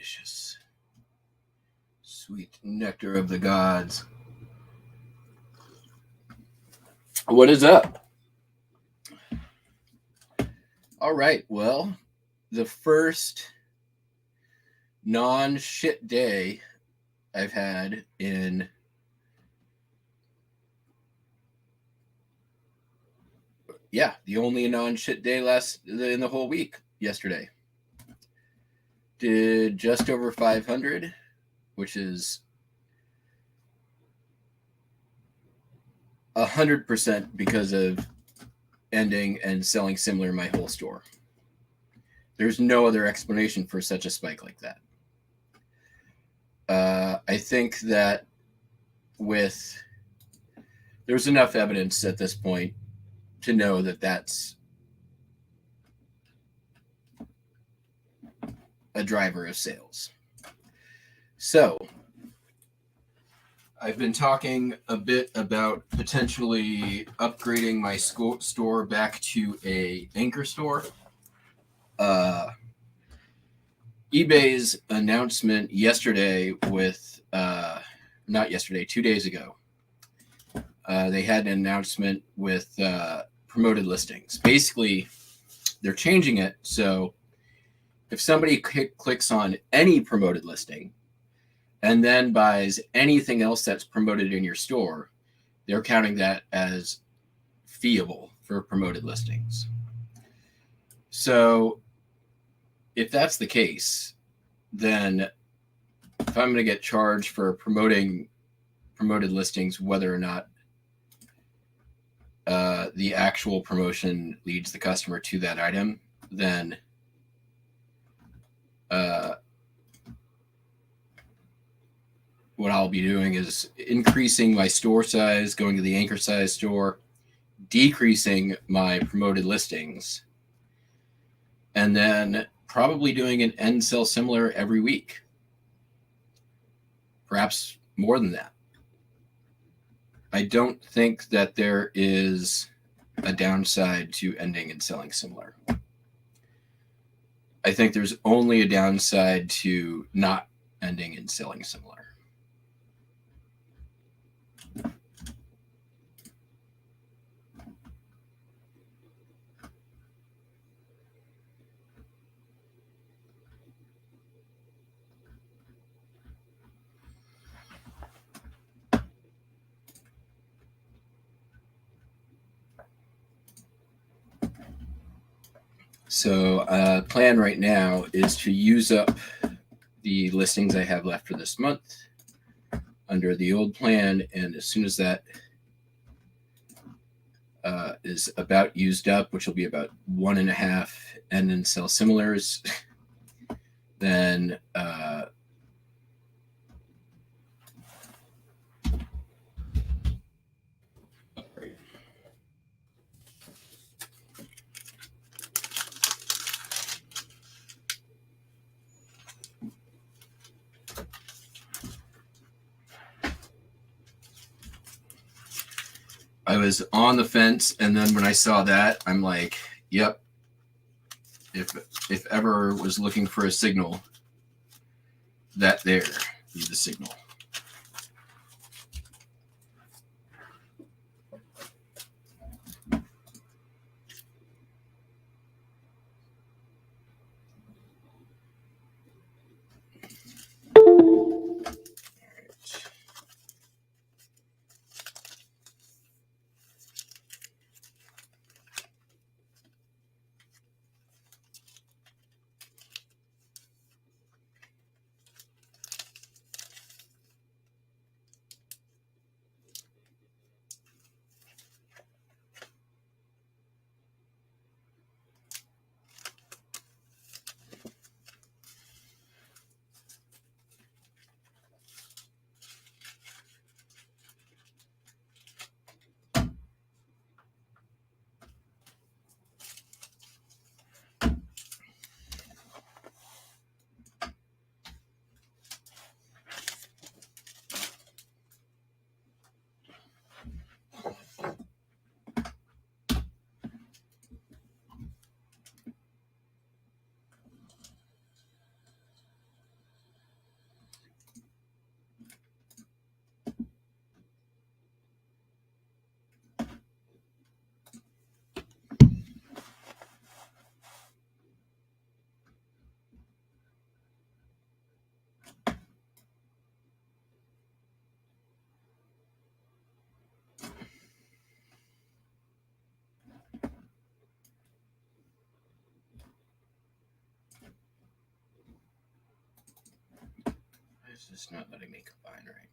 delicious. Sweet nectar of the gods. What is up? All right, well, the first non-shit day I've had in the only non-shit day in the whole week yesterday. Did just over 500, which is 100% because of ending and selling similar my whole store. There's no other explanation for such a spike like that. I think that there's enough evidence at this point to know that that's a driver of sales. So I've been talking a bit about potentially upgrading my store back to a anchor store. eBay's announcement yesterday 2 days ago. They had an announcement with promoted listings. Basically, they're changing it so if somebody clicks on any promoted listing and then buys anything else that's promoted in your store, they're counting that as feeable for promoted listings. So if that's the case, then if I'm going to get charged for promoting promoted listings, whether or not the actual promotion leads the customer to that item, then what I'll be doing is increasing my store size, going to the anchor size store, decreasing my promoted listings, and then probably doing an end sell similar every week. Perhaps more than that. I don't think that there is a downside to ending and selling similar. I think there's only a downside to not ending and selling similar. So plan right now is to use up the listings I have left for this month under the old plan, and as soon as that is about used up, which will be about 1.5 end and sell similars, then I was on the fence, and then when I saw that, I'm like, yep. If ever was looking for a signal, that there is the signal. It's just not letting me combine right.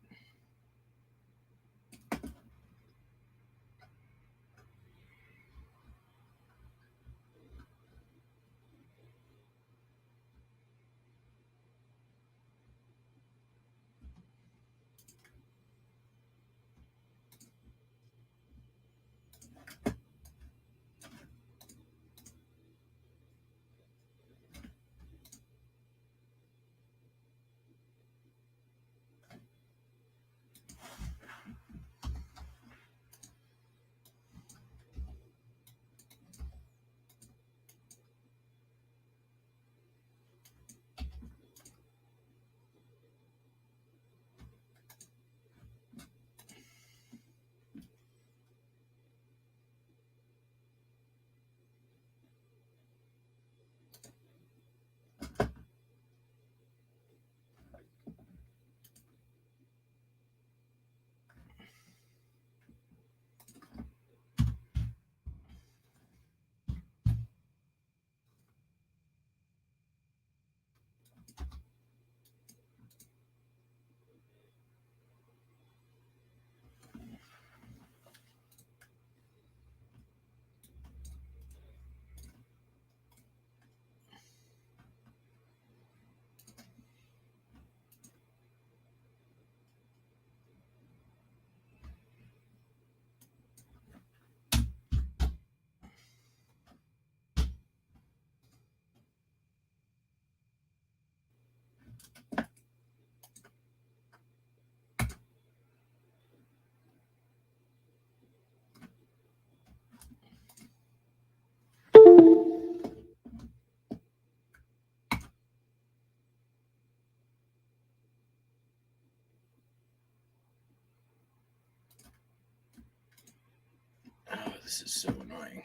Oh, this is so annoying.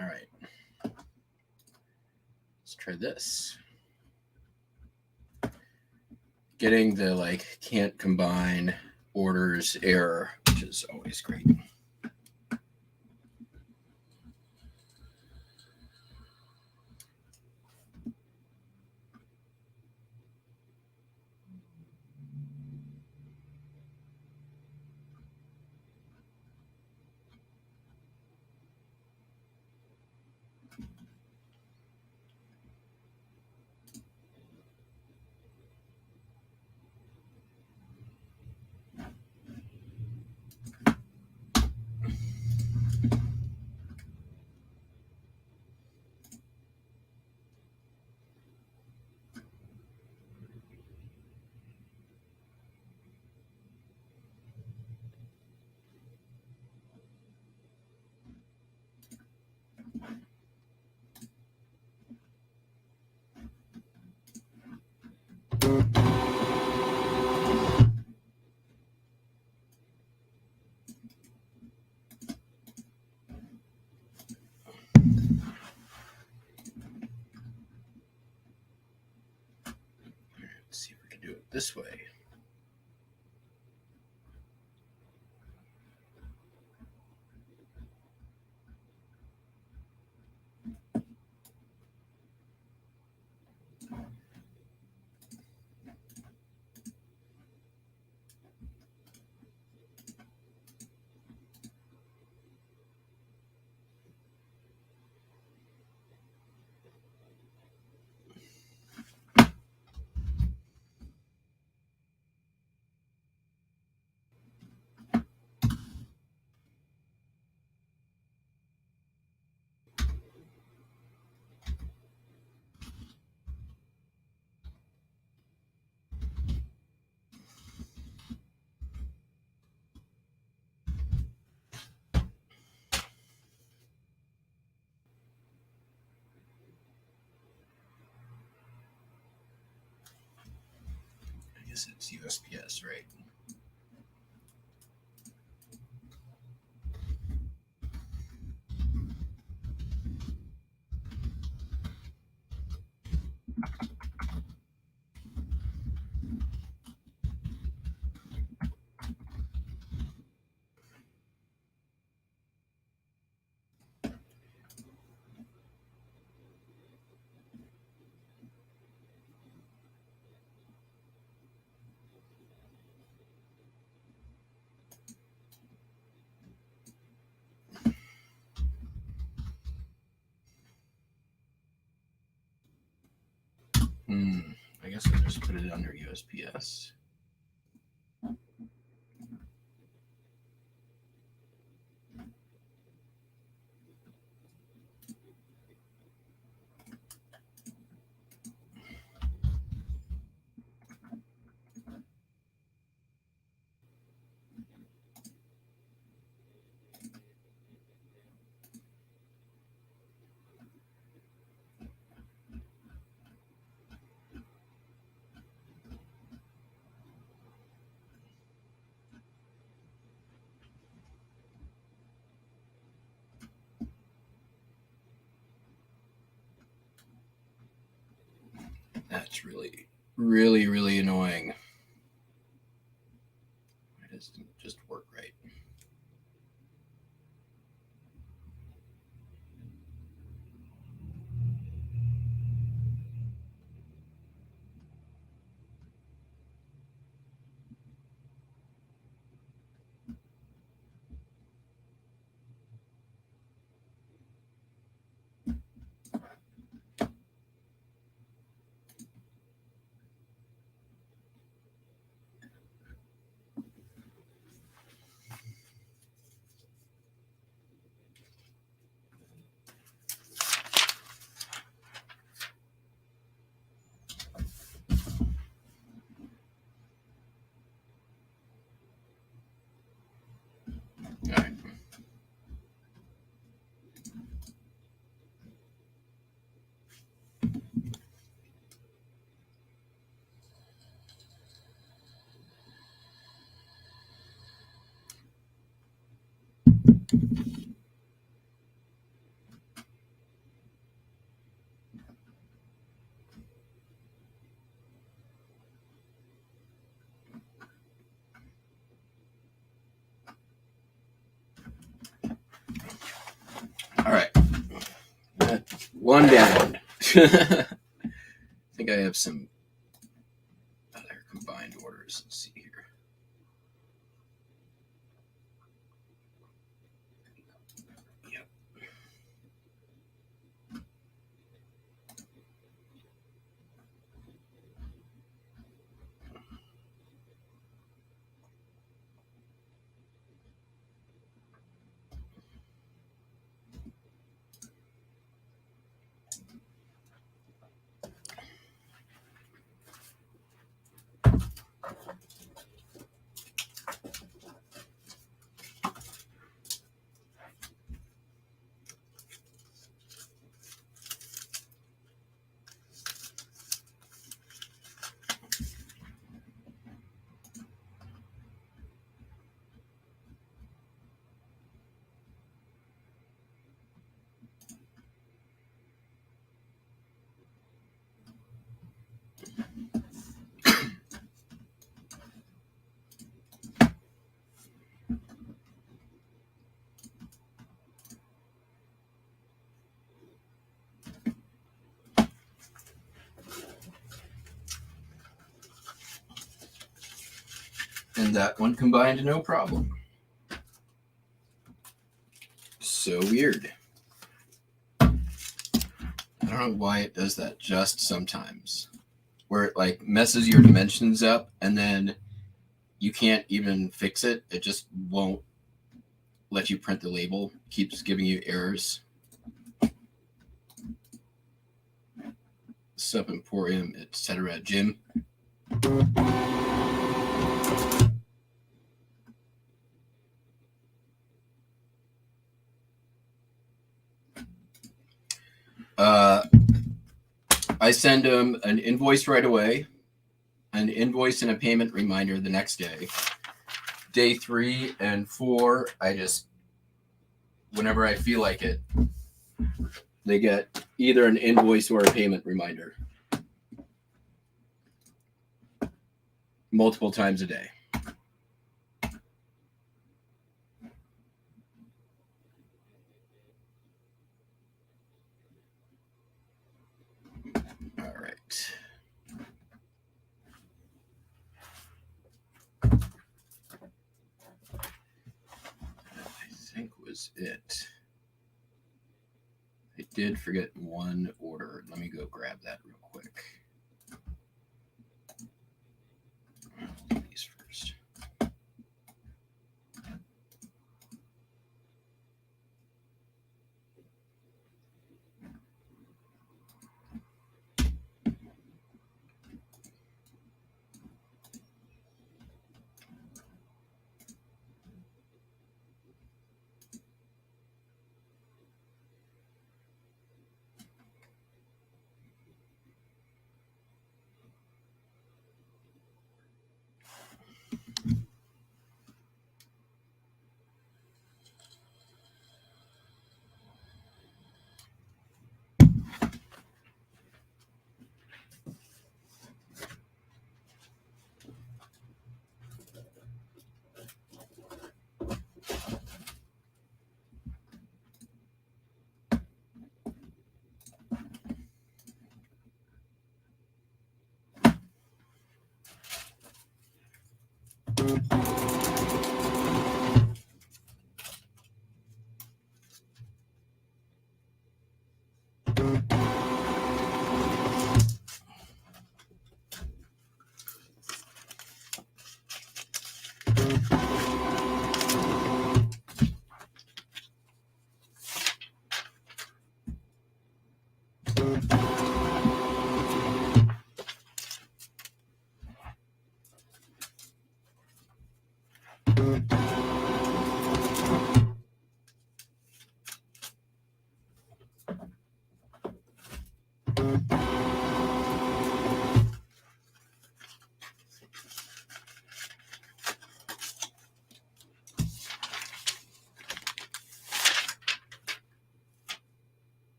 All right. Let's try this. Getting the can't combine orders error, which is always great. Let's see if we can do it this way. I guess it's USPS, right? I guess I'll just put it under USPS. That's really, really, really annoying. It doesn't just work right. All right. All right. One down. I think I have some other combined orders. Let's see here. Yep. And that one combined, no problem. So weird. I don't know why it does that just sometimes. Where it like messes your dimensions up and then you can't even fix it. It just won't let you print the label. It keeps giving you errors. Sub Emporium, etc. Jim. I send them an invoice right away, an invoice and a payment reminder the next day. Day 3 and 4, I just, whenever I feel like it, they get either an invoice or a payment reminder. Multiple times a day. All right. I think was it. I did forget one order. Let me go grab that real quick.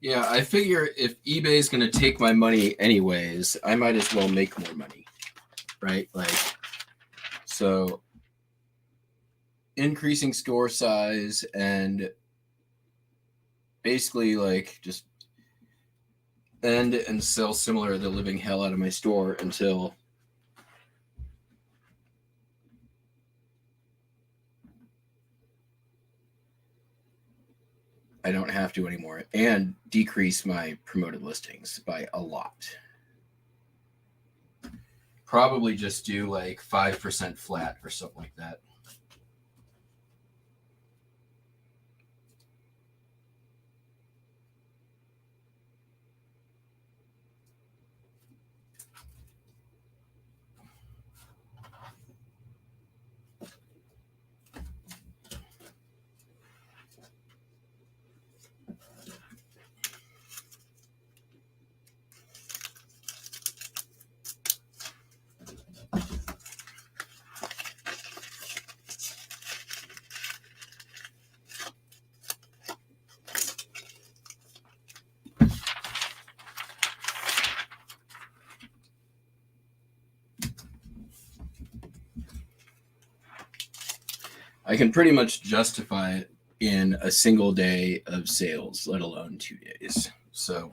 Yeah, I figure if eBay is going to take my money anyways, I might as well make more money, right? Like, so increasing store size and basically like just end and sell similar to the living hell out of my store until I don't have to anymore, and decrease my promoted listings by a lot. Probably just do like 5% flat or something like that. I can pretty much justify it in a single day of sales, let alone 2 days. So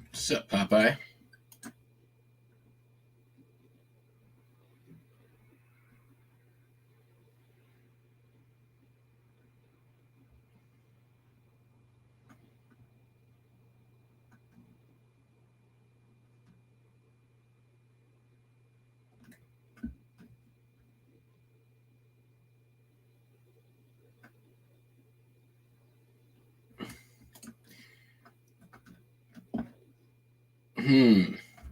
what's up, Popeye?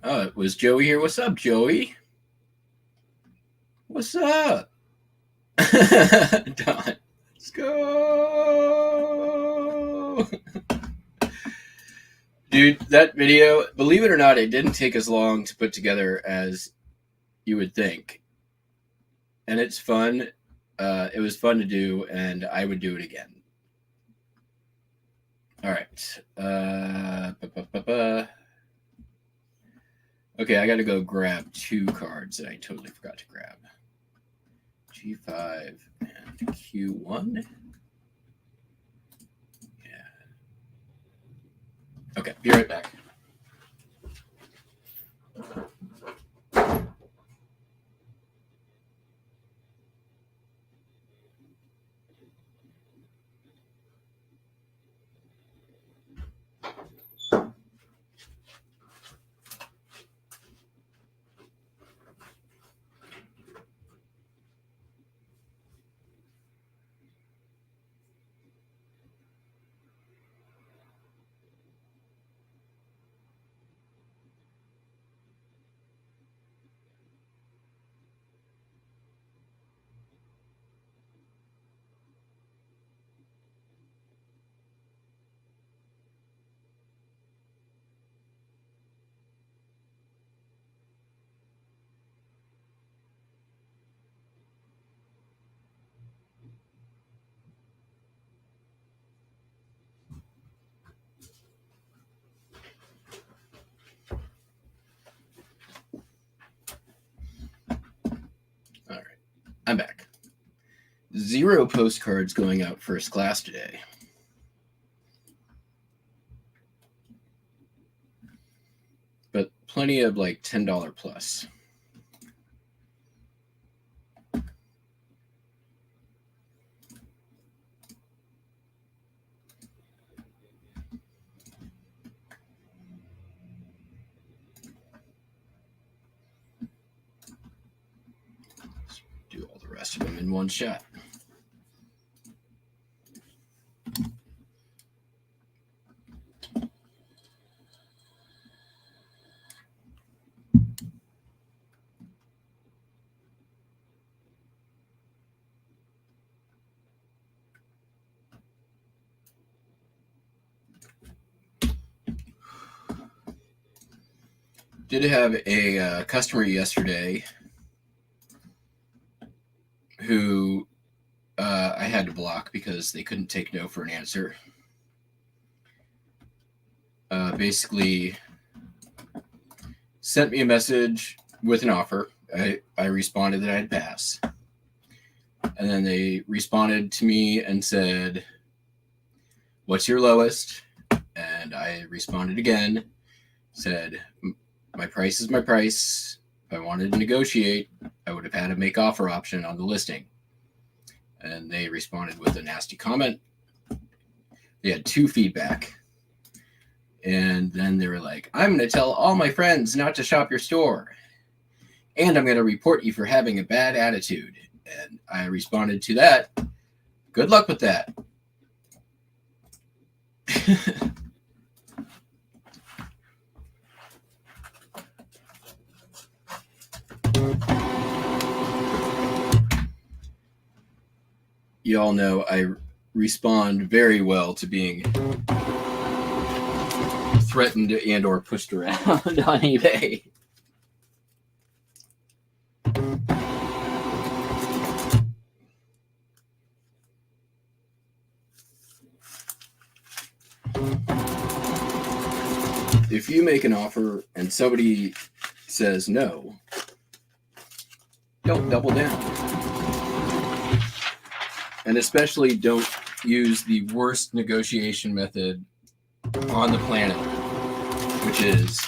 Oh, it was Joey here. What's up, Joey? What's up? Don. Let's go. Dude, that video, believe it or not, it didn't take as long to put together as you would think. And it's fun. It was fun to do, and I would do it again. All right. Okay, I got to go grab 2 cards that I totally forgot to grab. G5 and Q1. Yeah. Okay, be right back. 0 postcards going out first class today. But plenty of like $10 plus. Do all the rest of them in one shot. Did have a customer yesterday who I had to block because they couldn't take no for an answer. Basically sent me a message with an offer. I responded that I'd pass. And then they responded to me and said, "What's your lowest?" And I responded again, said, "My price is my price. If I wanted to negotiate, I would have had a make offer option on the listing." And they responded with a nasty comment. They had 2 feedback. And then they were like, "I'm going to tell all my friends not to shop your store. And I'm going to report you for having a bad attitude." And I responded to that, "Good luck with that." You all know I respond very well to being threatened and or pushed around on eBay. If you make an offer and somebody says no, don't double down. And especially don't use the worst negotiation method on the planet, which is,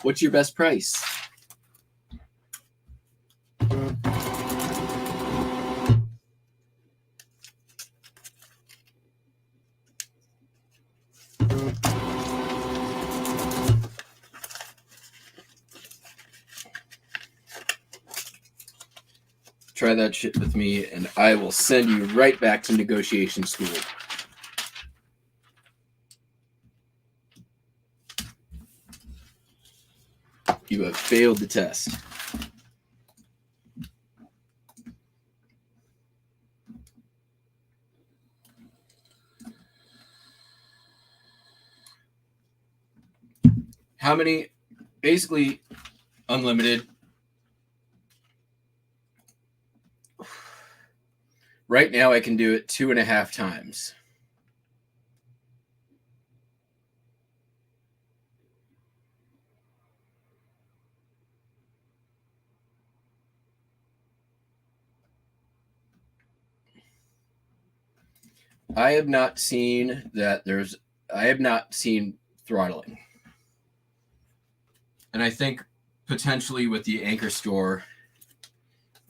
"What's your best price?" Try that shit with me, and I will send you right back to negotiation school. You have failed the test. How many? Basically, unlimited. Right now, I can do it 2.5 times. I have not seen throttling. And I think potentially with the anchor store,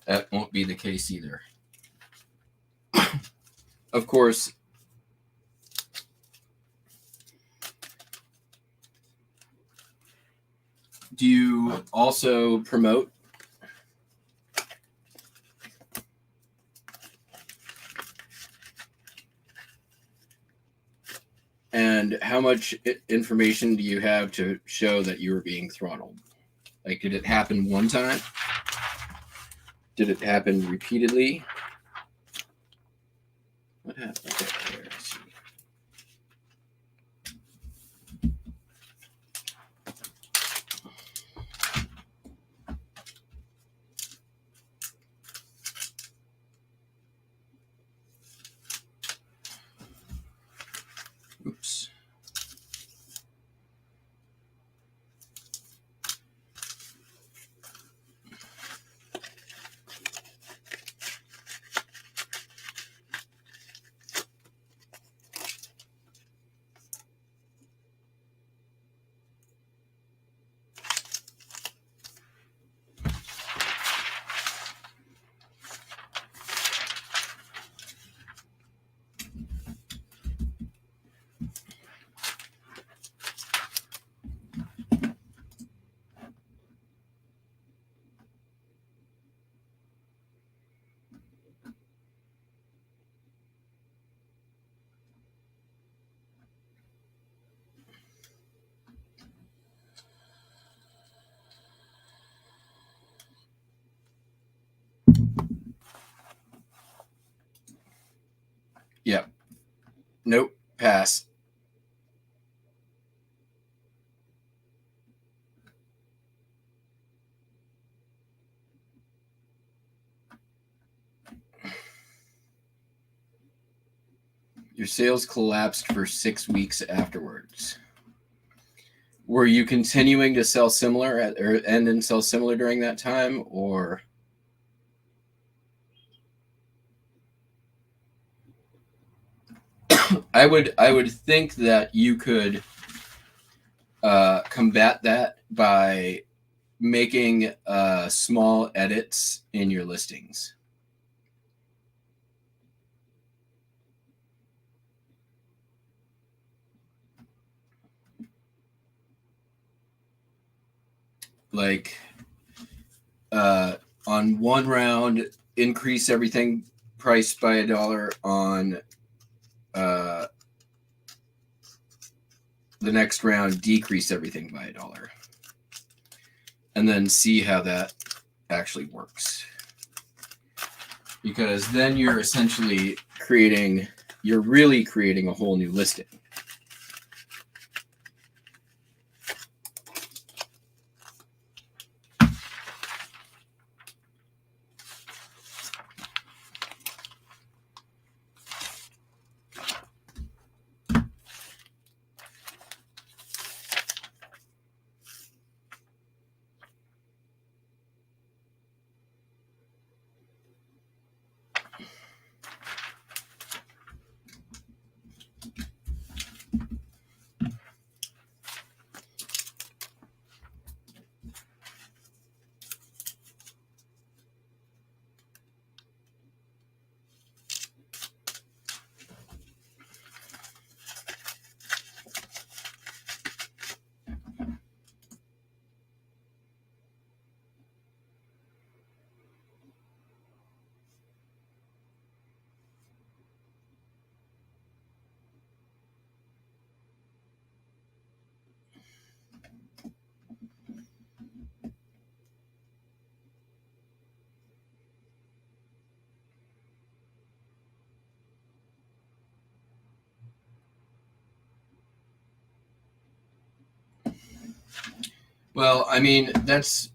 that won't be the case either. Of course, do you also promote? And how much information do you have to show that you were being throttled? Like, did it happen one time? Did it happen repeatedly? What happened there? Let's see. Oops. Yep. Nope. Pass. Your sales collapsed for 6 weeks afterwards. Were you continuing to sell similar and sell similar during that time, or? I would think that you could combat that by making small edits in your listings. Like on one round, increase everything priced by $1. On the next round, decrease everything by $1, and then see how that actually works. Because then you're essentially really creating a whole new listing. Well, I mean, that's...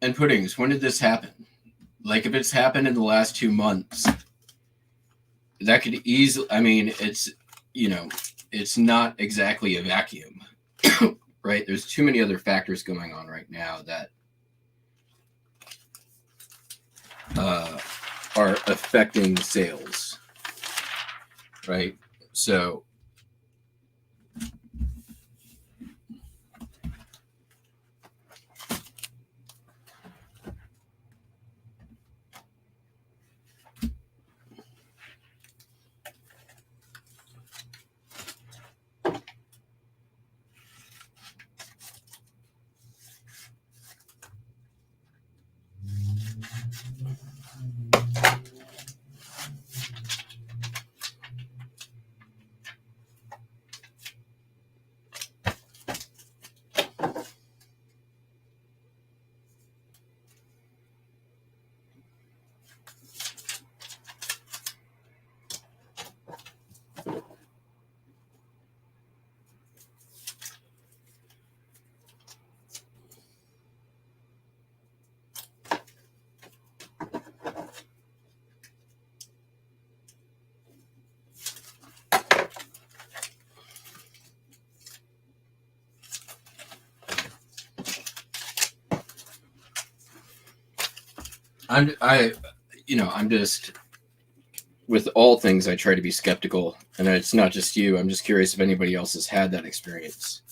And Puddings, when did this happen? Like, if it's happened in the last 2 months, that could easily... I mean, it's not exactly a vacuum, right? There's too many other factors going on right now that are affecting sales, right? So... I'm just, with all things, I try to be skeptical, and it's not just you. I'm just curious if anybody else has had that experience.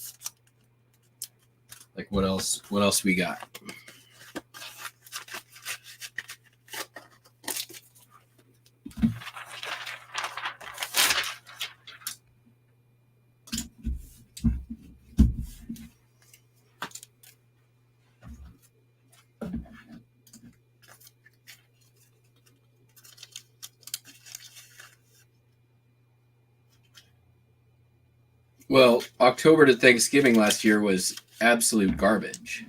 Like, what else we got? Well, October to Thanksgiving last year was absolute garbage.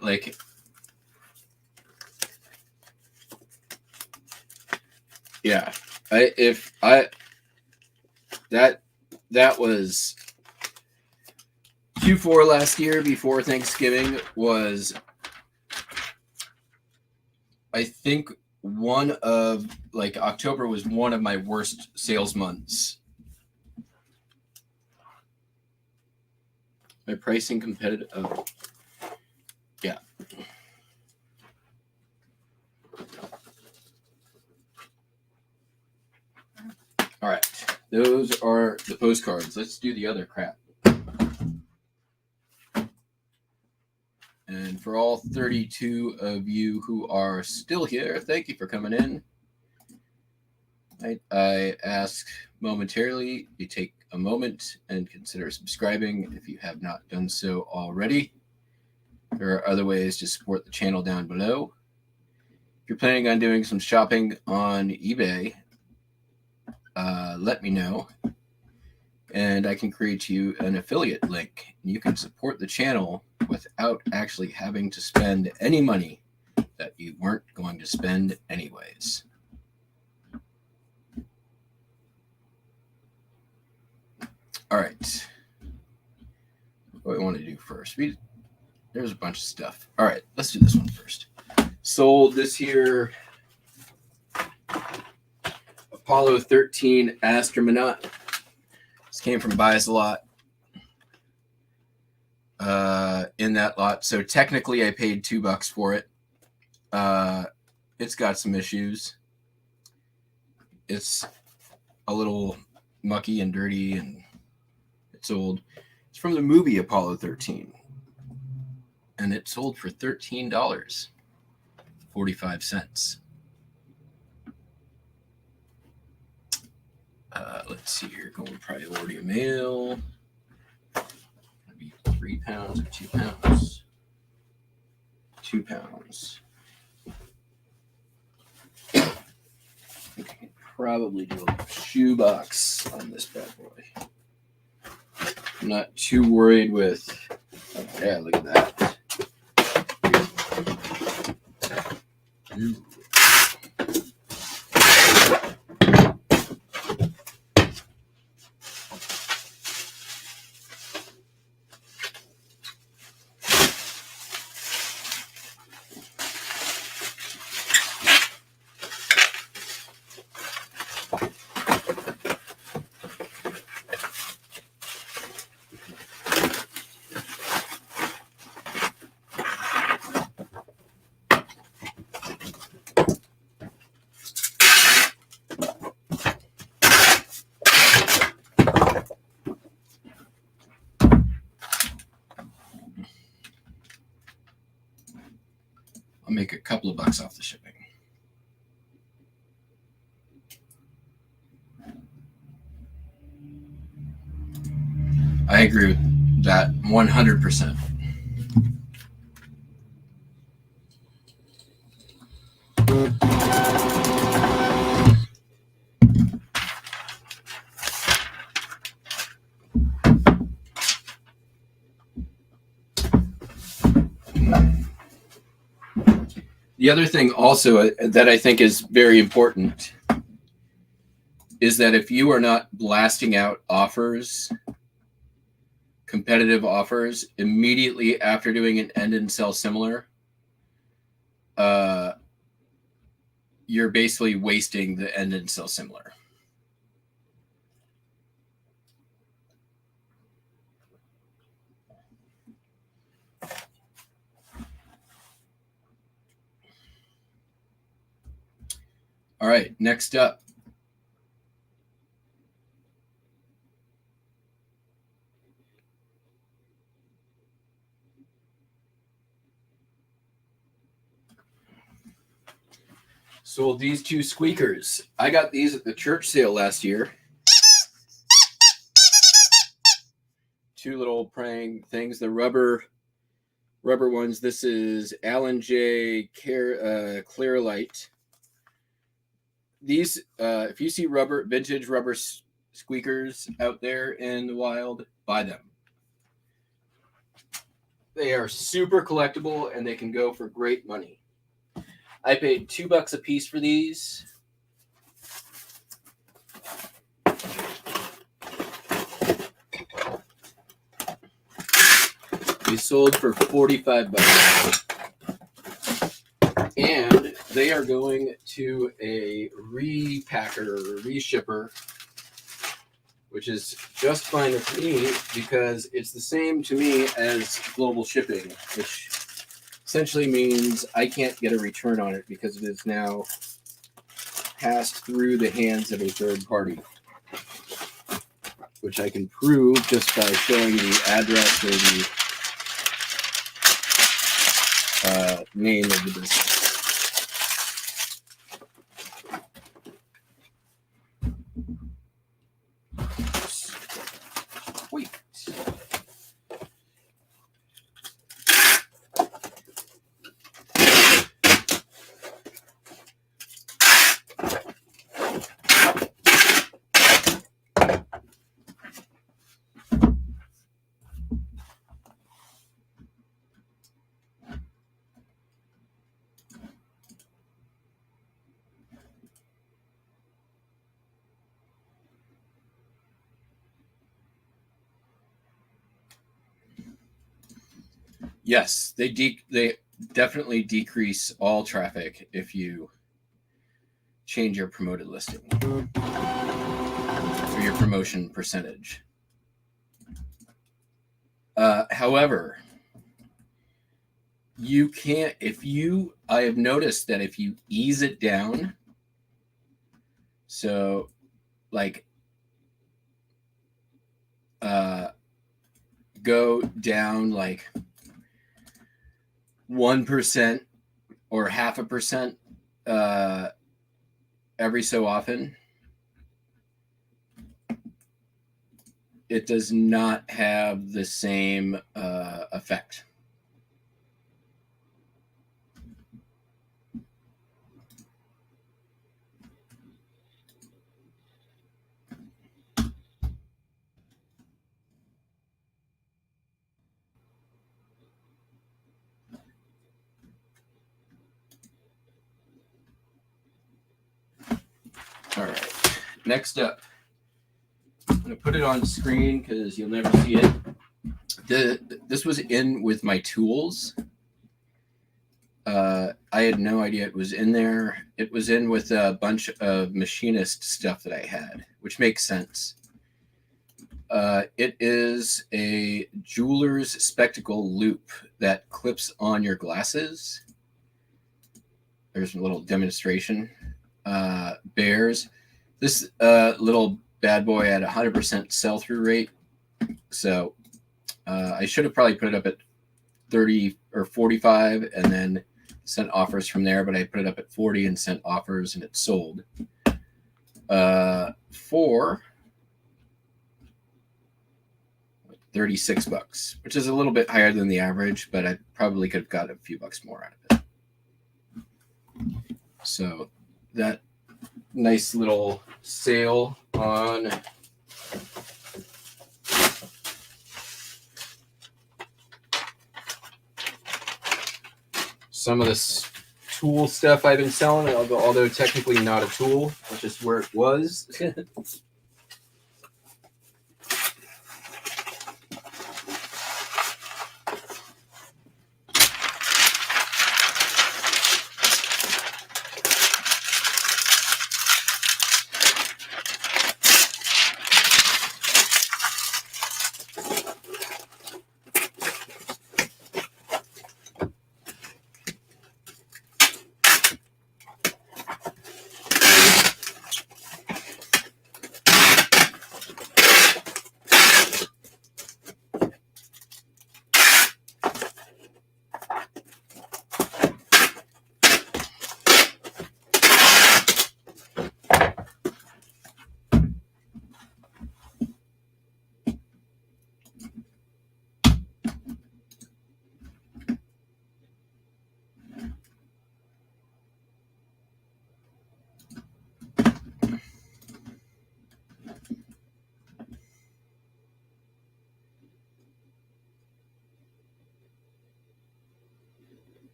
Like, yeah, that was Q4 last year before Thanksgiving was, I think, October was one of my worst sales months. My pricing competitive. Oh, yeah. All right. Those are the postcards. Let's do the other crap. And for all 32 of you who are still here, thank you for coming in. I ask momentarily you take a moment and consider subscribing if you have not done so already. There are other ways to support the channel down below. If you're planning on doing some shopping on eBay, let me know, and I can create you an affiliate link. You can support the channel without actually having to spend any money that you weren't going to spend anyways. All right. What do we want to do first? There's a bunch of stuff. All right, let's do this one first. Sold this here Apollo 13 astronaut. This came from Buys a Lot. In that lot, so technically I paid $2 for it. It's got some issues. It's a little mucky and dirty, and it's old. It's from the movie Apollo 13, and it sold for $13.45. Let's see here. Going priority mail. That'd be 3 pounds or 2 pounds. 2 pounds. I think I can probably do a shoebox on this bad boy. I'm not too worried with. Oh, yeah, look at that. Ooh. I'll make a couple of bucks off the shipping. I agree with that 100%. The other thing also that I think is very important is that if you are not blasting out offers, competitive offers, immediately after doing an end and sell similar, you're basically wasting the end and sell similar. All right, next up. Sold these 2 squeakers. I got these at the church sale last year. 2 little praying things. The rubber ones. This is Alan J. Clear Light. These, if you see vintage rubber squeakers out there in the wild, buy them. They are super collectible and they can go for great money. I paid $2 a piece for these. They sold for $45. And they are going to a repacker or reshipper, which is just fine with me because it's the same to me as global shipping, which essentially means I can't get a return on it because it is now passed through the hands of a third party, which I can prove just by showing the address or the name of the business. Wait. Yes, they definitely decrease all traffic if you change your promoted listing or your promotion percentage. However, you can't, I have noticed that if you ease it down, so like go down like 1% or 0.5% every so often, it does not have the same effect. All right, next up, I'm going to put it on screen because you'll never see it. This was in with my tools. I had no idea it was in there. It was in with a bunch of machinist stuff that I had, which makes sense. It is a jeweler's spectacle loop that clips on your glasses. There's a little demonstration. Bears. This little bad boy had 100% sell-through rate. So I should have probably put it up at 30 or 45 and then sent offers from there, but I put it up at 40 and sent offers and it sold for $36, which is a little bit higher than the average, but I probably could have got a few bucks more out of it. So that nice little sale on some of this tool stuff I've been selling, although technically not a tool, which is where it was.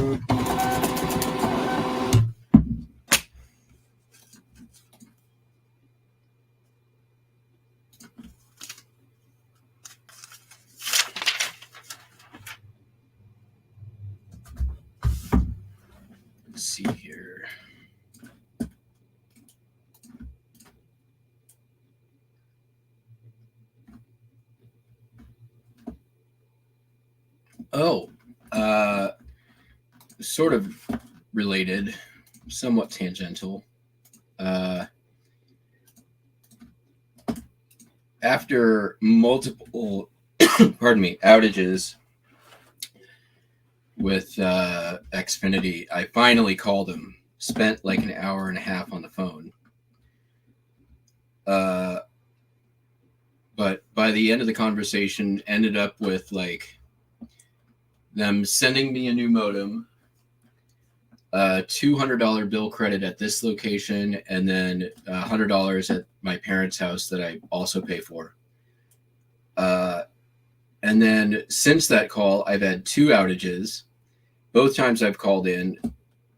Let's see here. Oh, sort of related, somewhat tangential. After multiple, pardon me, outages with Xfinity, I finally called him. Spent like an hour and a half on the phone. But by the end of the conversation, ended up with like them sending me a new modem, $200 bill credit at this location, and then $100 at my parents' house that I also pay for. And then since that call, I've had 2 outages. Both times I've called in,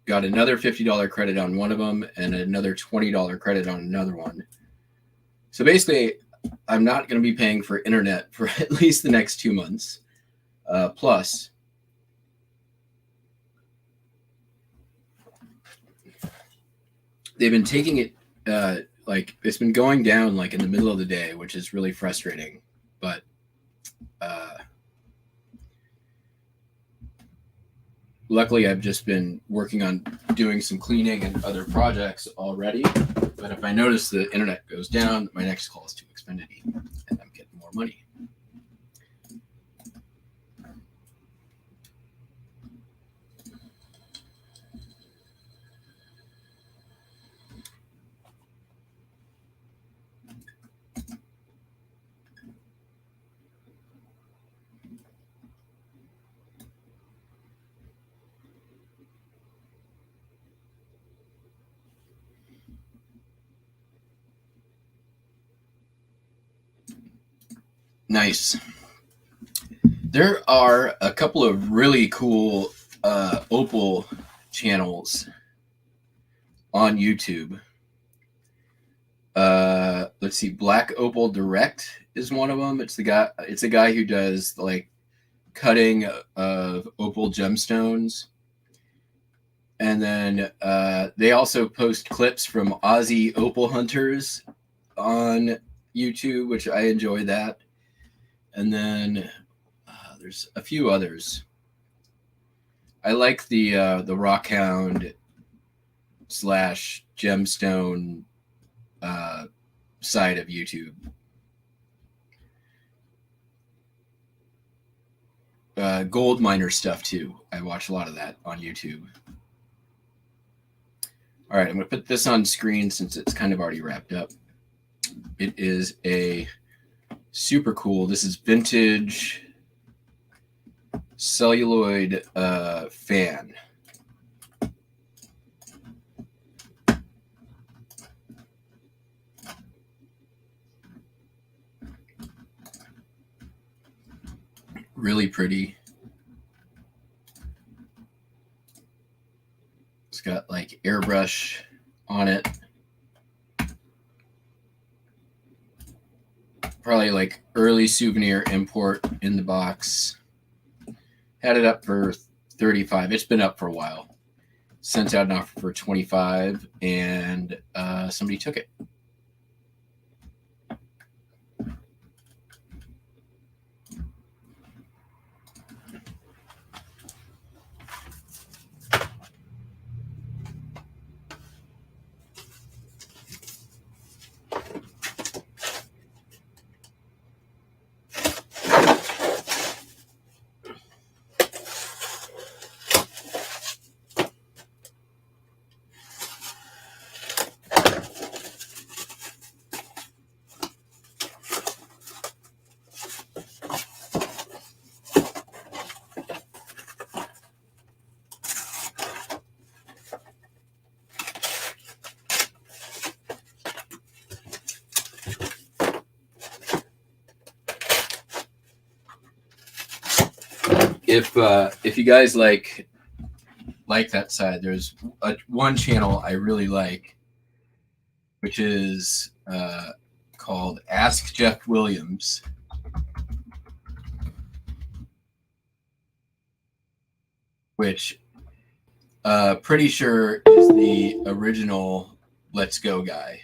got another $50 credit on one of them and another $20 credit on another one. So basically, I'm not going to be paying for internet for at least the next 2 months. Plus, they've been taking it, like it's been going down like in the middle of the day, which is really frustrating. But luckily, I've just been working on doing some cleaning and other projects already. But if I notice the internet goes down, my next call is to Xfinity, and I'm getting more money. Nice. There are a couple of really cool Opal channels on YouTube. Let's see, Black Opal Direct is one of them. It's a guy who does like cutting of opal gemstones. And then they also post clips from Aussie opal hunters on YouTube, which I enjoy that. And then there's a few others. I like the Rockhound / gemstone side of YouTube. Gold miner stuff too. I watch a lot of that on YouTube. All right, I'm going to put this on screen since it's kind of already wrapped up. It is a super cool. This is vintage celluloid fan. Really pretty. It's got like airbrush on it. Probably like early souvenir import in the box. Had it up for $35. It's been up for a while. Sent out an offer for $25, and somebody took it. If you guys like like that side. There's one channel I really like, which is called Ask Jeff Williams. Which pretty sure is the original Let's Go guy.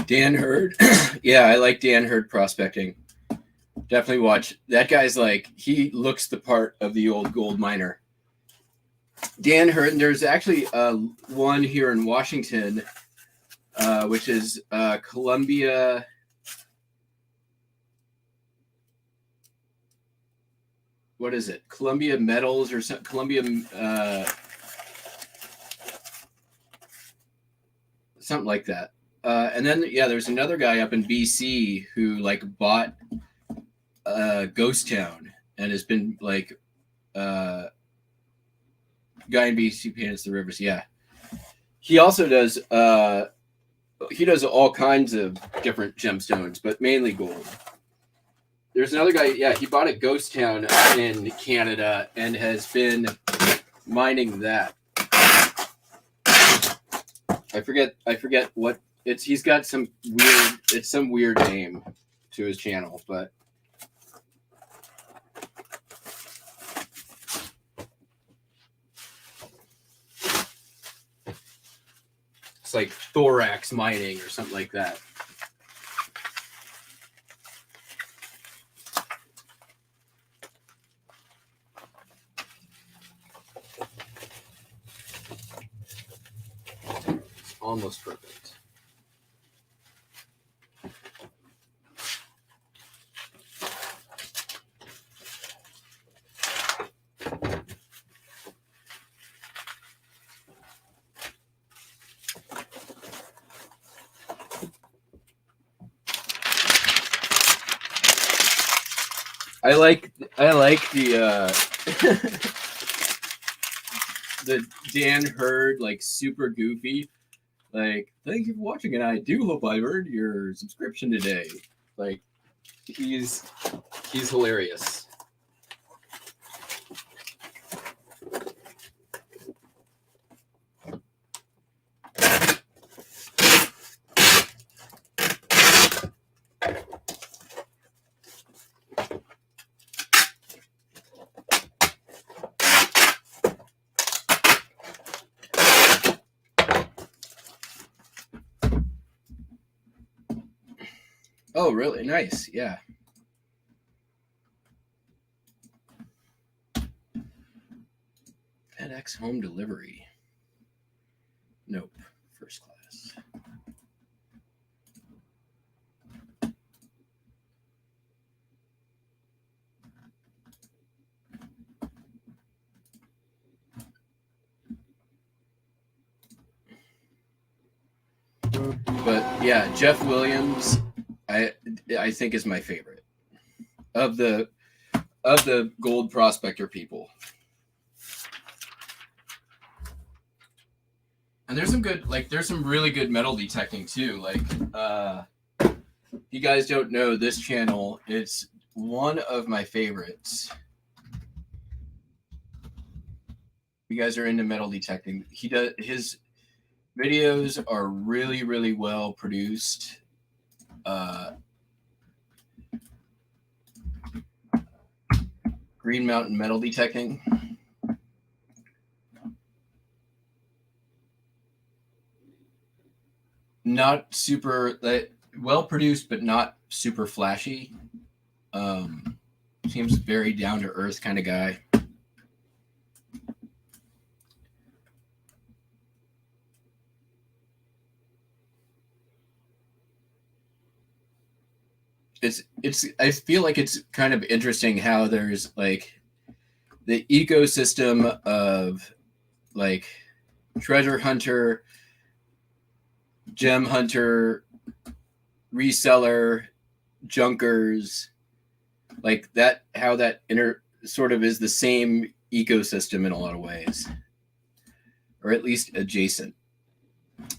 Dan Hurd. Yeah, I like Dan Hurd prospecting. Definitely watch. That guy's like, he looks the part of the old gold miner. Dan Hurd, there's actually one here in Washington, which is Columbia. What is it? Columbia Metals or something? Columbia, something like that. And then, yeah, there's another guy up in BC who like bought Ghost Town and has been like guy in BC paints the rivers. Yeah, he also does he does all kinds of different gemstones, but mainly gold. There's another guy. Yeah, he bought a Ghost Town in Canada and has been mining that. I forget what it's. He's got some weird. It's some weird name to his channel, but. It's like thorax mining or something like that. It's almost perfect. I like the the Dan Hurd, like super goofy. Like, thank you for watching, and I do hope I earned your subscription today. Like, he's hilarious. Oh, really? Nice. Yeah. FedEx home delivery. Nope. First class. But yeah, Jeff Williams, I think is my favorite of the gold prospector people. And there's some good, like, there's some really good metal detecting too. Like, you guys don't know this channel. It's one of my favorites. You guys are into metal detecting. He does, his videos are really, really well produced. Green Mountain Metal Detecting. not super well produced, but not super flashy. Seems very down to earth kind of guy. I feel like it's kind of interesting how there's like the ecosystem of like treasure hunter, gem hunter, reseller, junkers, like that, how that sort of is the same ecosystem in a lot of ways, or at least adjacent.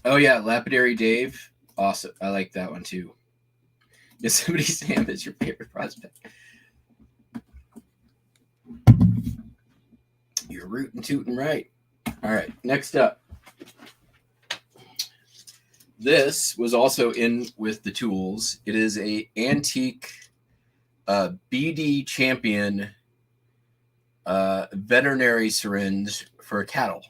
Oh yeah, Lapidary Dave, awesome. I like that one too. Yosemite Sam is your favorite prospect. You're rootin' tootin' right. All right, next up. This was also in with the tools. It is a antique BD Champion veterinary syringe for cattle.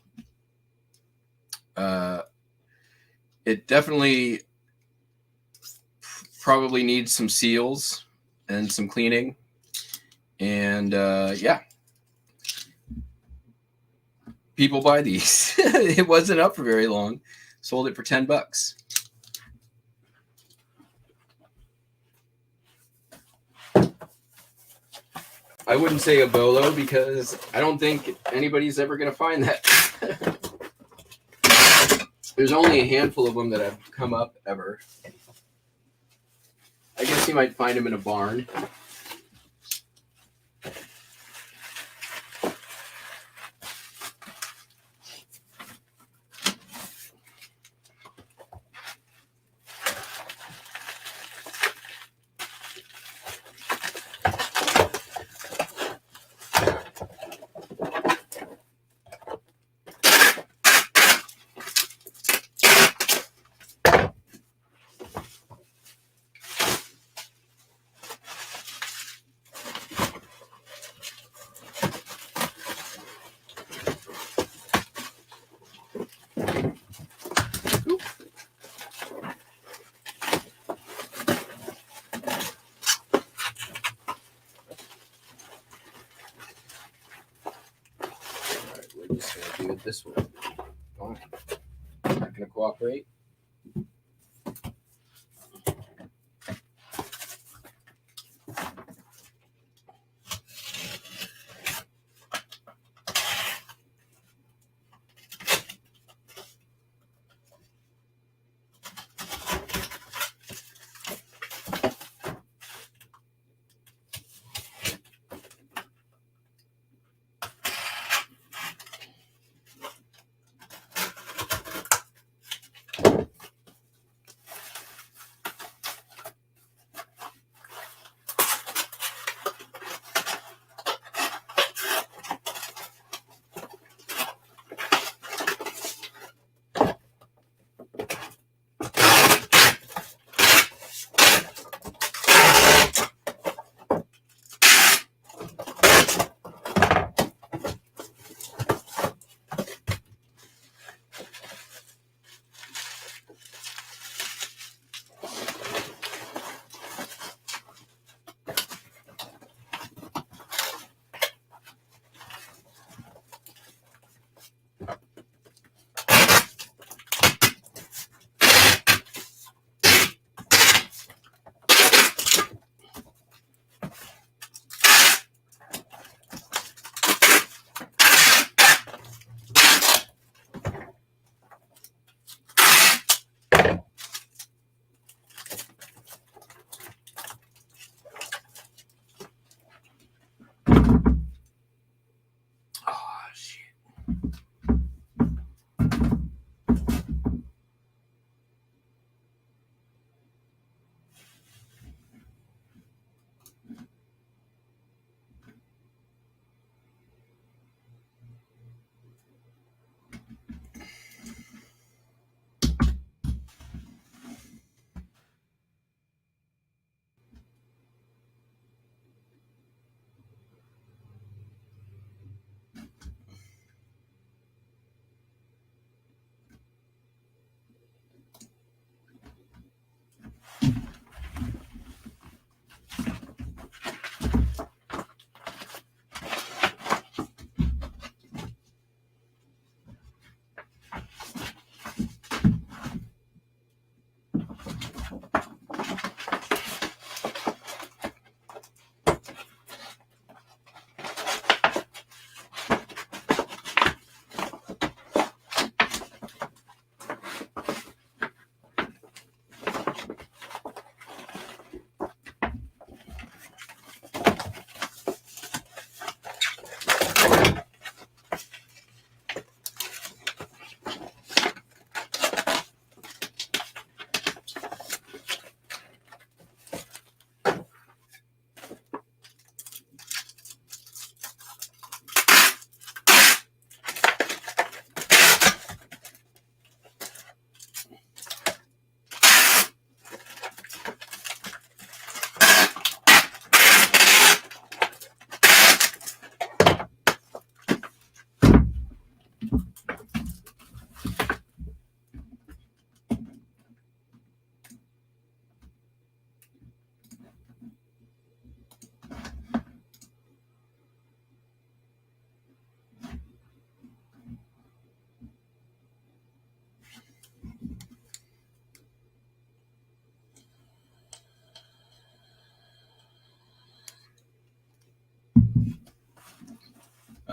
It definitely probably needs some seals and some cleaning. And yeah, people buy these. It wasn't up for very long. Sold it for $10. I wouldn't say a bolo because I don't think anybody's ever going to find that. There's only a handful of them that have come up ever. I guess you might find them in a barn. Just going to do it this way. Fine. Not going to cooperate.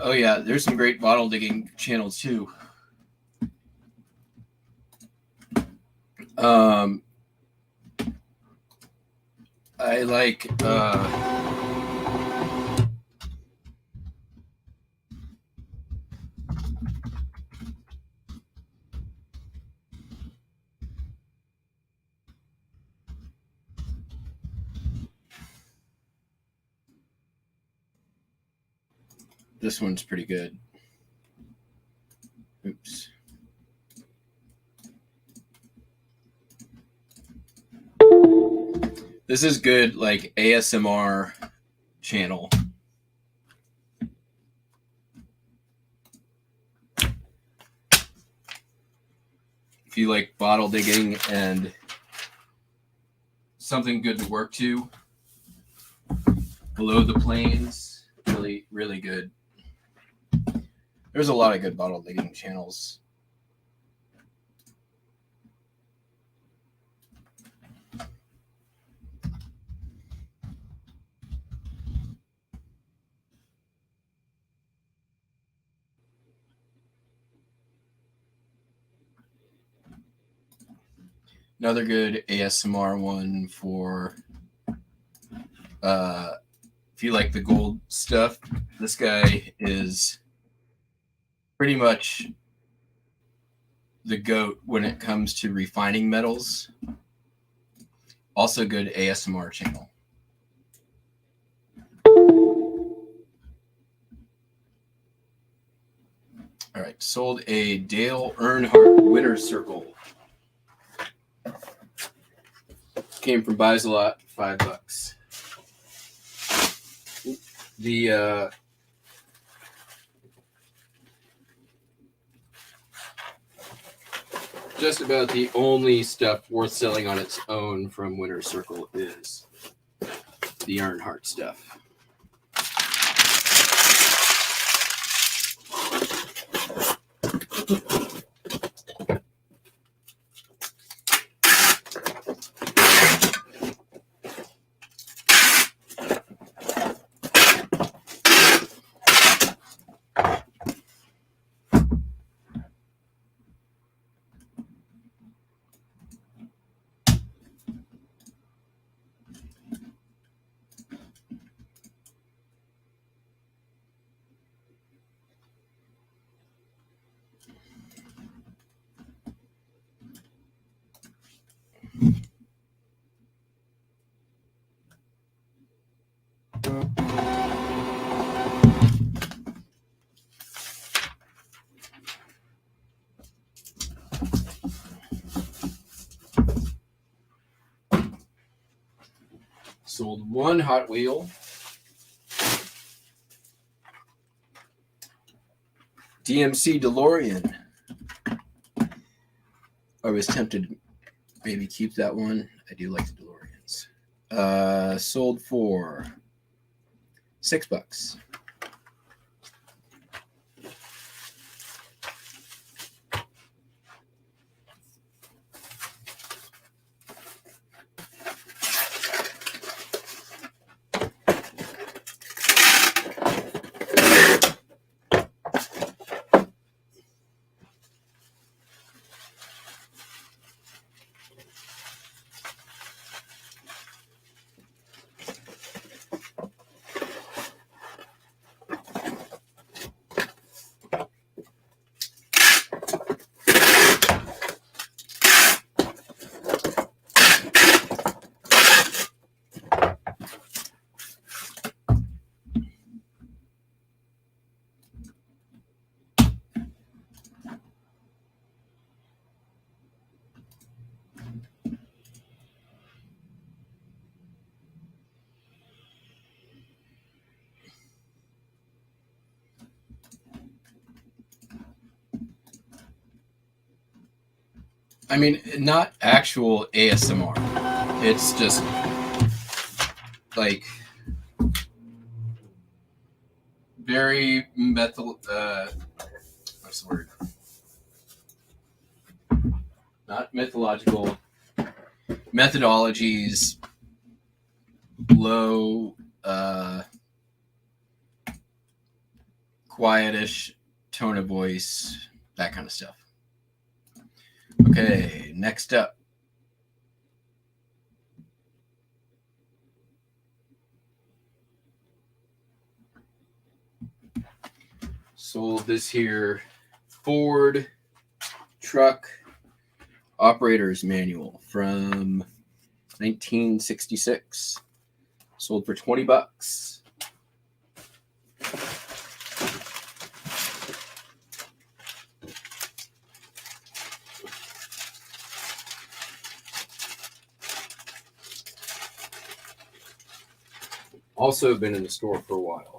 Oh yeah, there's some great bottle digging channels too. I like this one's pretty good. Oops. This is good, like ASMR channel. If you like bottle digging and something good to work to, Below the Plains, really, really good. There's a lot of good bottle digging channels. Another good ASMR one for if you like the gold stuff. This guy is pretty much the GOAT when it comes to refining metals. Also good ASMR channel. All right, sold a Dale Earnhardt Winter Circle. Came from Buys a Lot, $5. The just about the only stuff worth selling on its own from Winter Circle is the Earnhardt stuff. Sold one Hot Wheel. DMC DeLorean. I was tempted to maybe keep that one. I do like the DeLoreans. Sold for $6. I mean, not actual ASMR. It's just like very what's the word? Not mythological methodologies, low quietish tone of voice, that kind of stuff. Okay, next up. Sold this here Ford truck operator's manual from 1966. Sold for $20. Also been in the store for a while.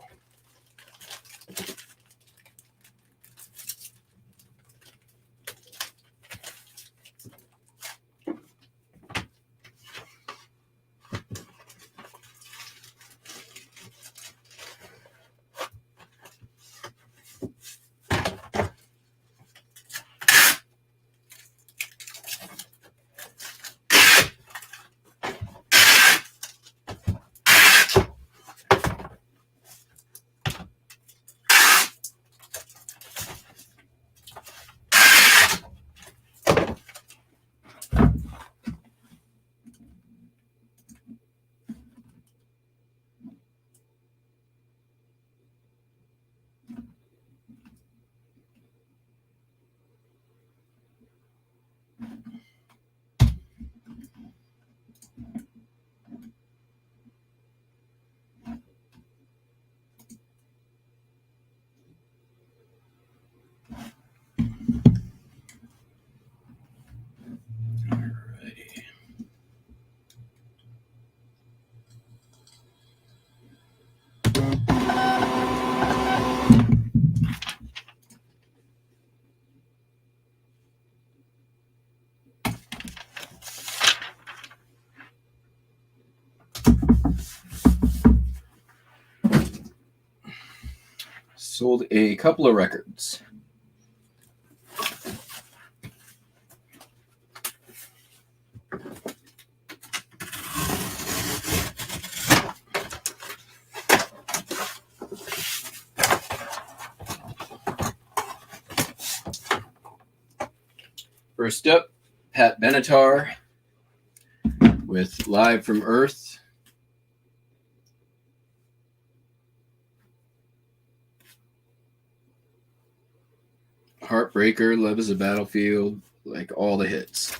Sold a couple of records. First up, Pat Benatar with Live from Earth. Heartbreaker, Love is a Battlefield, like all the hits.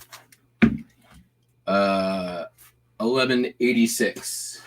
1186.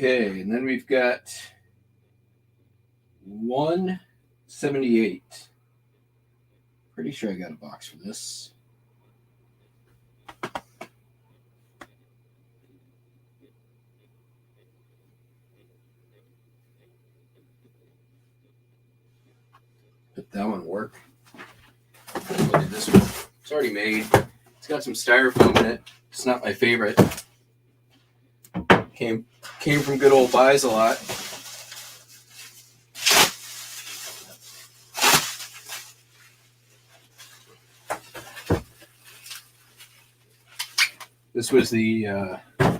Okay, and then we've got 178. Pretty sure I got a box for this. Let that one work. Look at this one. It's already made. It's got some styrofoam in it. It's not my favorite. Came from good old Buys a Lot. This was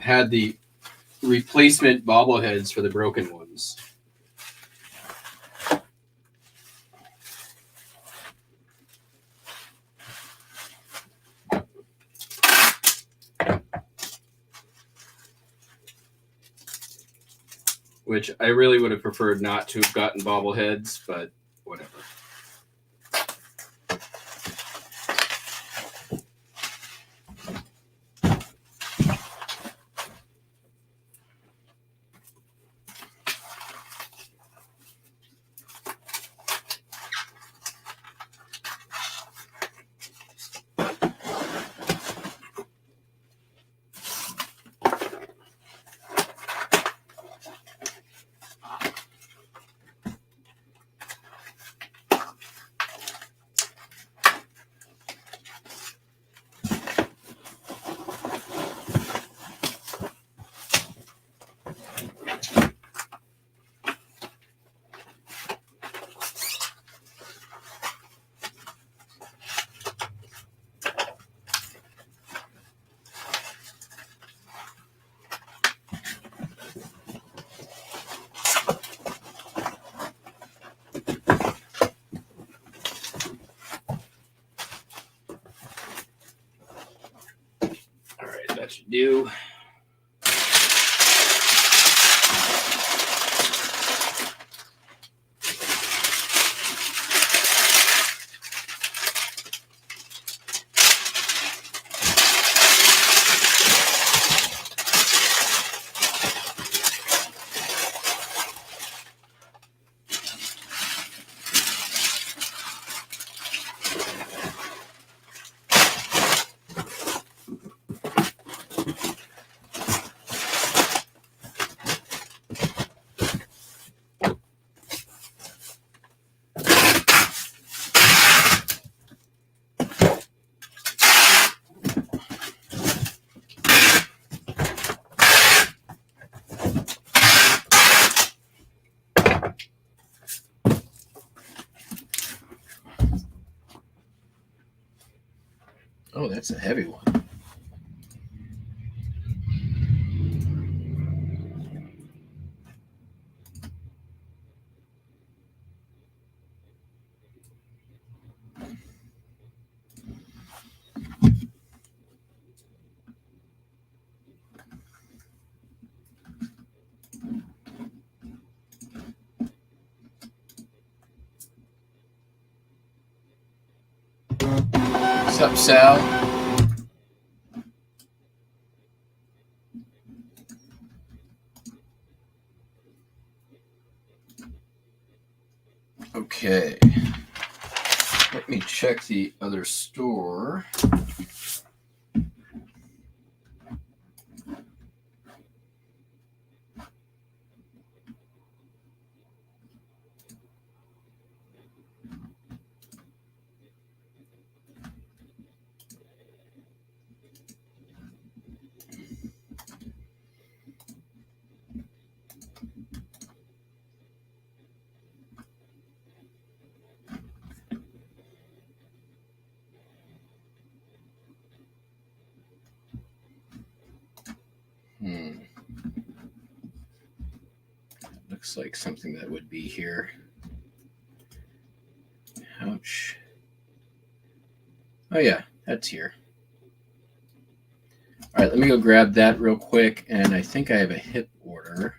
had the replacement bobbleheads for the broken ones. Which I really would have preferred not to have gotten bobbleheads, but whatever. That should do. Oh, that's a heavy one. What's up, Sal? Okay. Let me check the other store. Looks like something that would be here. Ouch. Oh yeah, that's here. All right, let me go grab that real quick, and I think I have a hip order.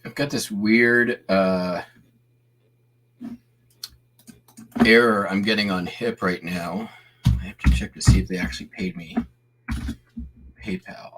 I've got this weird error I'm getting on HIP right now. I have to check to see if they actually paid me PayPal.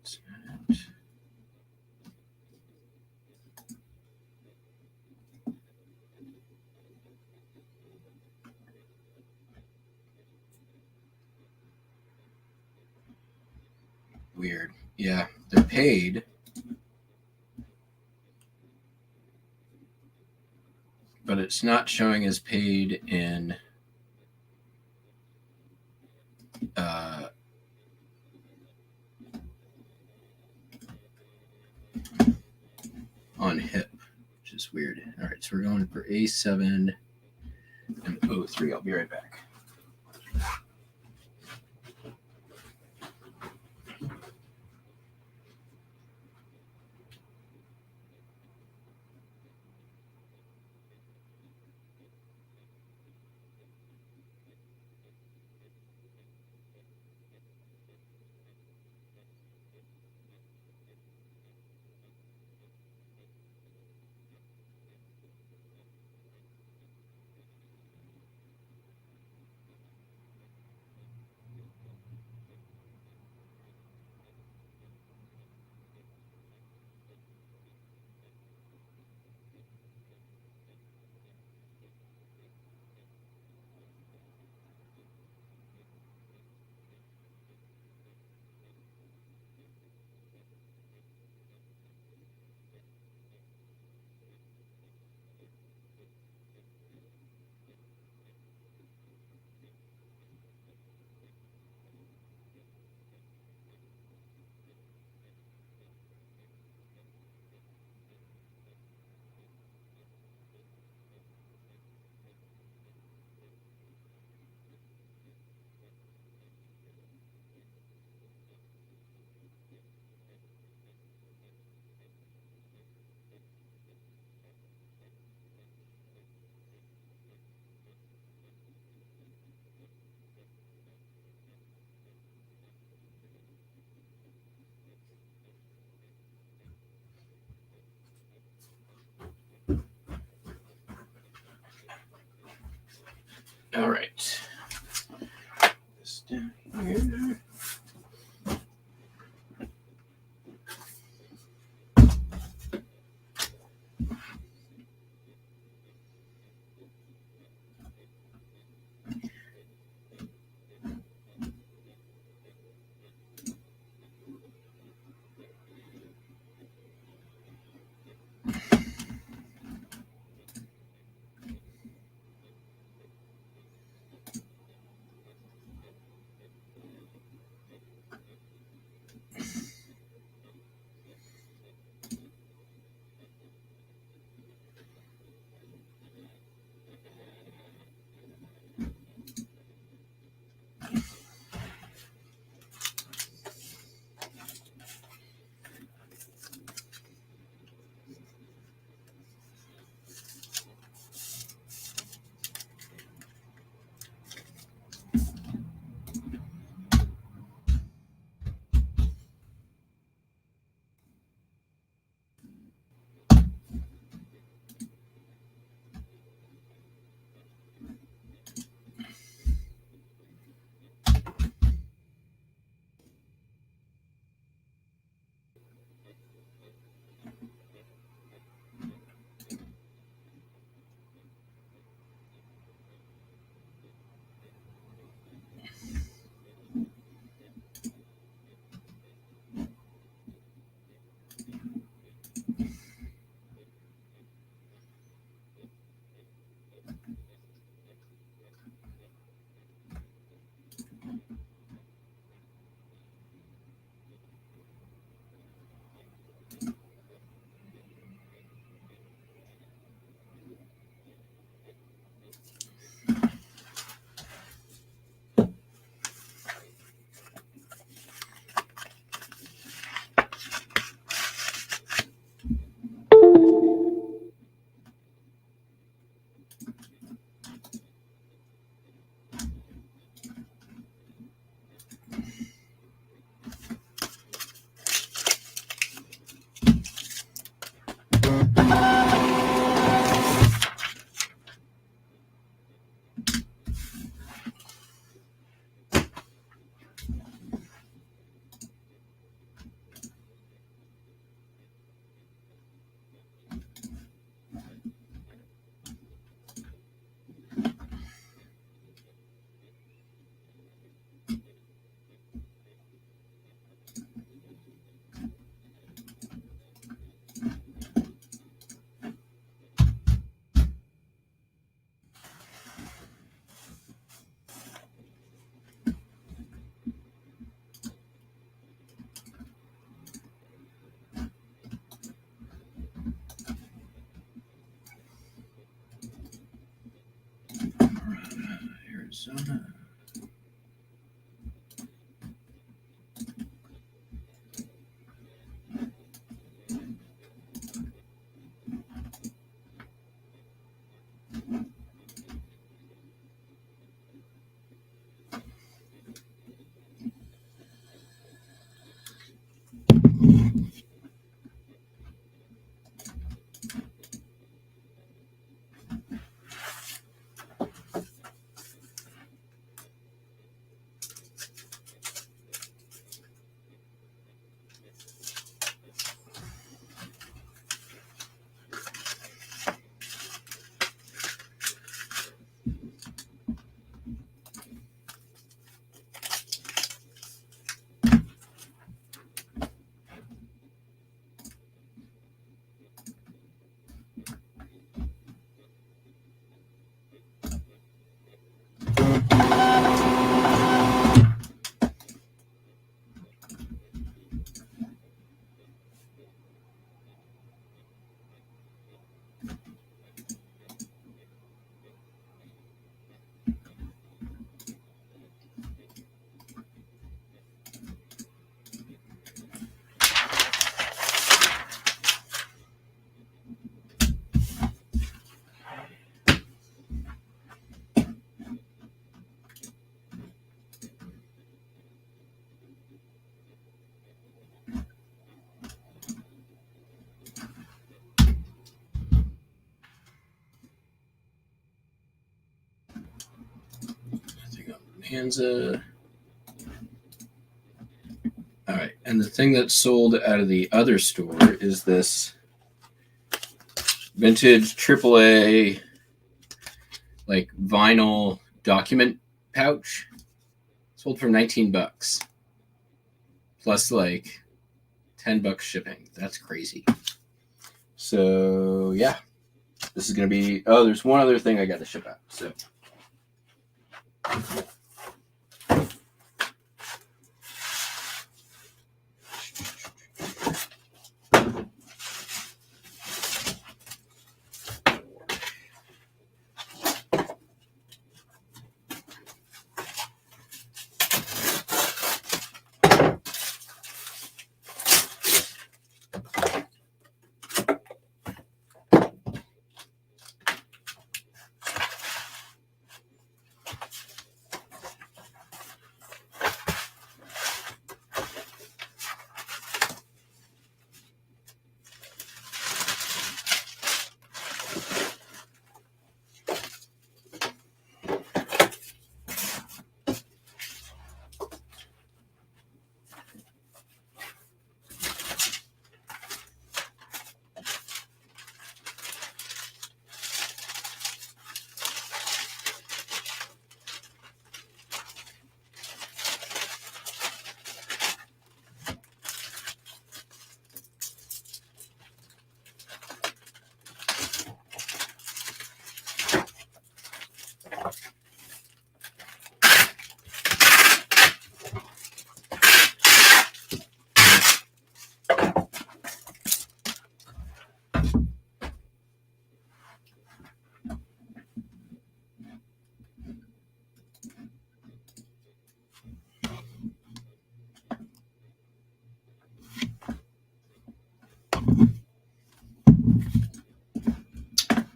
That's not it. Weird. Yeah, they're paid, but it's not showing as paid in on HIP, which is weird. All right, so we're going for A7 and O3. I'll be right back. All right. This down here. Arizona. Hansa. All right, and the thing that's sold out of the other store is this vintage AAA like vinyl document pouch. Sold for $19 plus like $10 shipping. That's crazy. So yeah, this is gonna be. Oh, there's one other thing I got to ship out. So.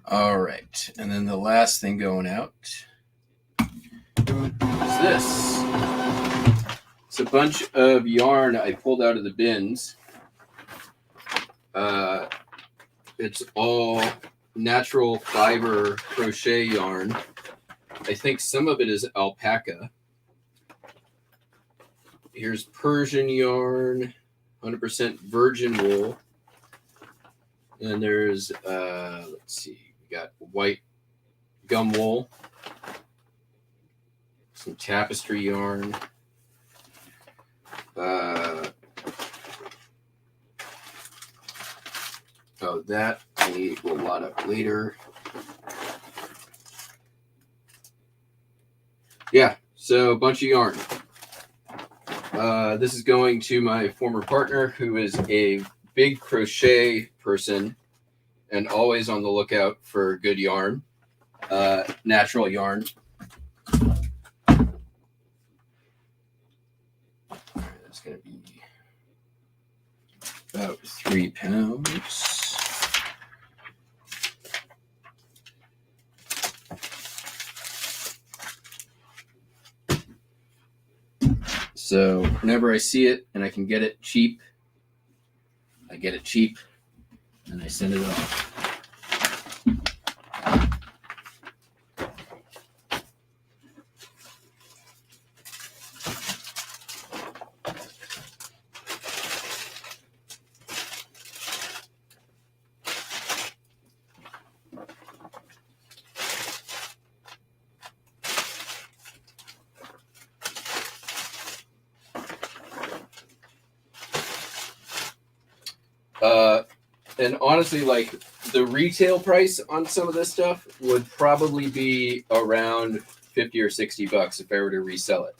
All right, and then the last thing going out is this. It's a bunch of yarn I pulled out of the bins. It's all natural fiber crochet yarn. I think some of it is alpaca. Here's Persian yarn, 100% virgin wool. And there's, let's see, we got white gum wool, some tapestry yarn. That we'll lot up later. Yeah, so a bunch of yarn. This is going to my former partner, who is a big crochet person and always on the lookout for good yarn, natural yarn. That's going to be about 3 pounds. So whenever I see it and I can get it cheap, I get it cheap and I send it off. And honestly, like the retail price on some of this stuff would probably be around 50 or 60 bucks if I were to resell it.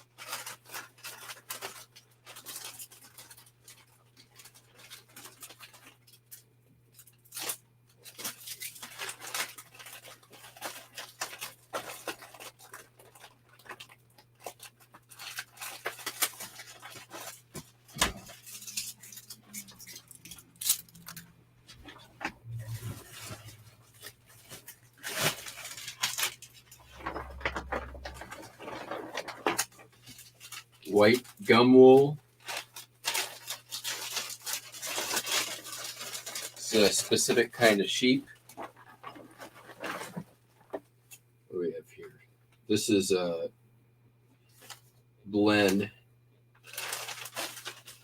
White gum wool. It's a specific kind of sheep. What do we have here? This is a blend,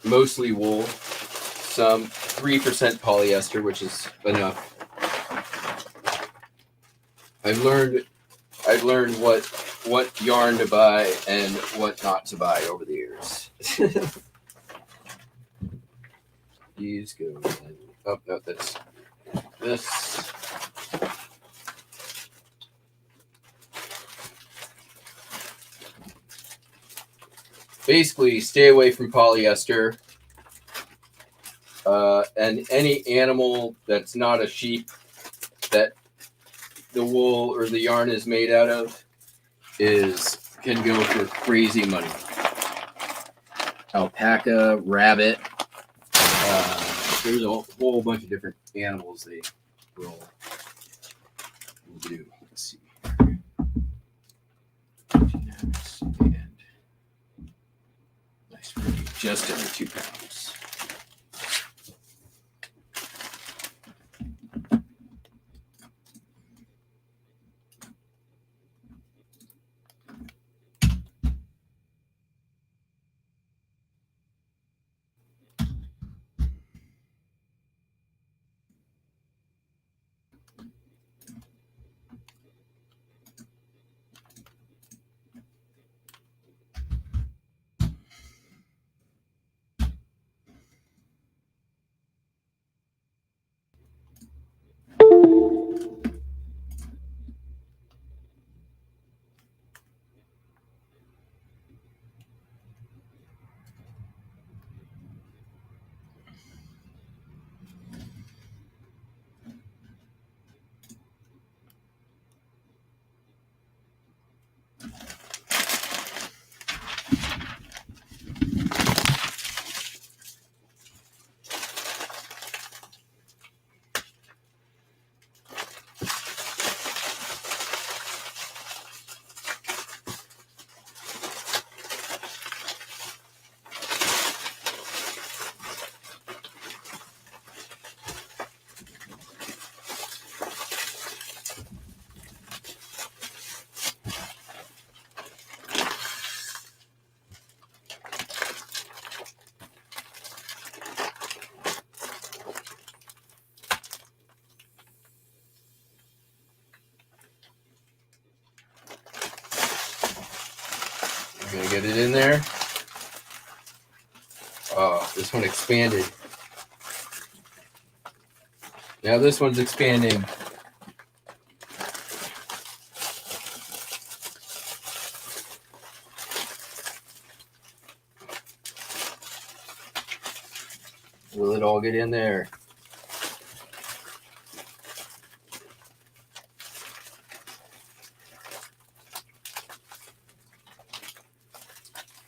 mostly wool, some 3% polyester, which is enough. I've learned what yarn to buy and what not to buy over the years. These go in. Oh, no, that's this. Basically, stay away from polyester. And any animal that's not a sheep that the wool or the yarn is made out of can go for crazy money. Alpaca, rabbit, there's a whole bunch of different animals they will do. Let's see. And nice, pretty, just under 2 pounds. Put it in there. Oh, this one expanded. Now this one's expanding. Will it all get in there?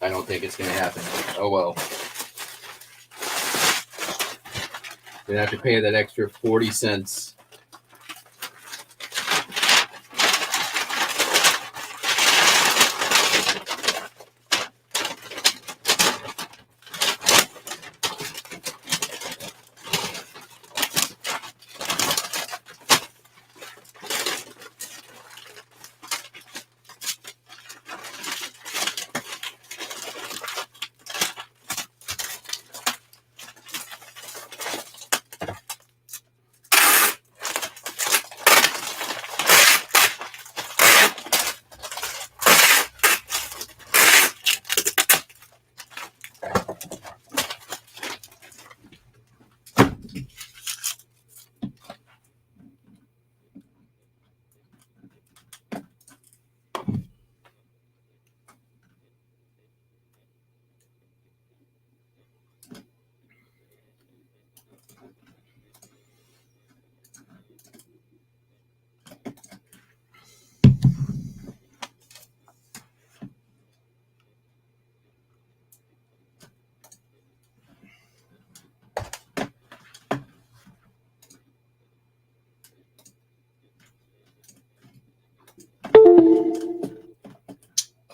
I don't think it's going to happen. Oh well. Gonna have to pay that extra 40 cents.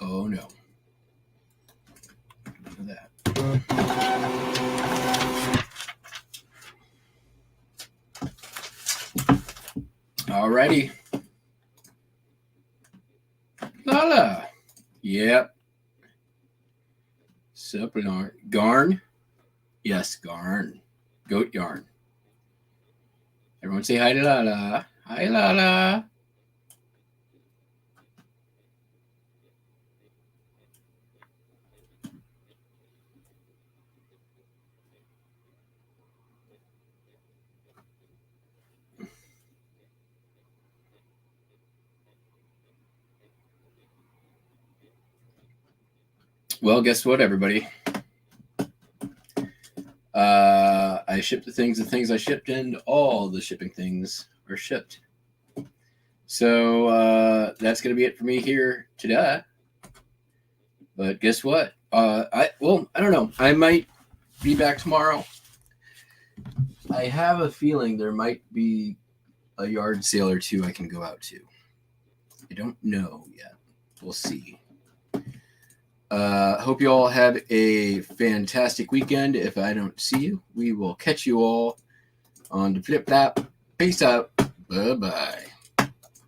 Oh no. Look at that. Alrighty. Lala. Yep. Supplement. Garn. Yes, garn. Goat yarn. Everyone say hi to Lala. Hi, Lala. Well, guess what, everybody? I shipped the things I shipped, and all the shipping things are shipped. So that's going to be it for me here today. But guess what? I don't know. I might be back tomorrow. I have a feeling there might be a yard sale or two I can go out to. I don't know yet. We'll see. Hope you all have a fantastic weekend. If I don't see you, we will catch you all on the flip flap. Peace out. Bye-bye.